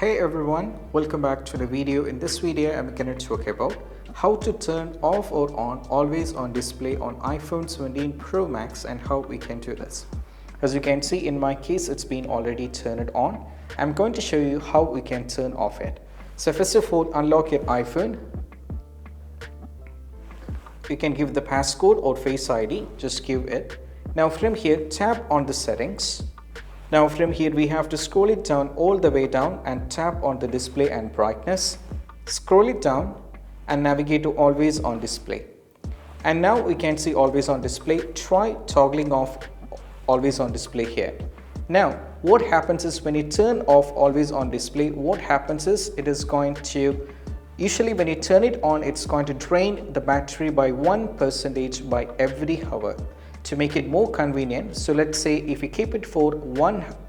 Hey everyone, welcome back to the video. In this video, I'm going to talk about how to turn off or on always on display on iPhone 17 Pro Max and how we can do this. As you can see, in my case, it's been already turned on. I'm going to show you how we can turn off it. So first of all, unlock your iPhone. You can give the passcode or Face ID, just give it. Now from here, tap on the settings. Now from here we have to scroll it down all the way down and tap on the display and brightness. Scroll it down and navigate to always on display. And now we can see always on display. Try toggling off always on display here. Now what happens is when you turn off always on display, what happens is it is going to, usually when you turn it on, it's going to drain the battery by 1% by every hour. To make it more convenient, so let's say if we keep it for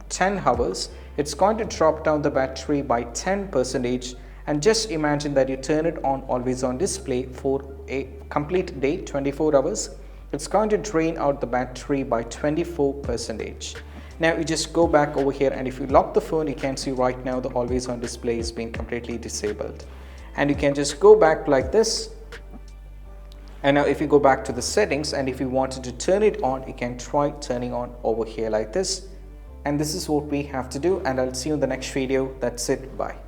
10 hours, it's going to drop down the battery by 10%. And just imagine that you turn it on always on display for a complete day, 24 hours. It's going to drain out the battery by 24%. Now you just go back over here, and if you lock the phone, you can see right now the always on display is being completely disabled. And you can just go back like this. And now if you go back to the settings, and if you wanted to turn it on, you can try turning on over here like this. And this is what we have to do, and I'll see you in the next video. That's it. Bye.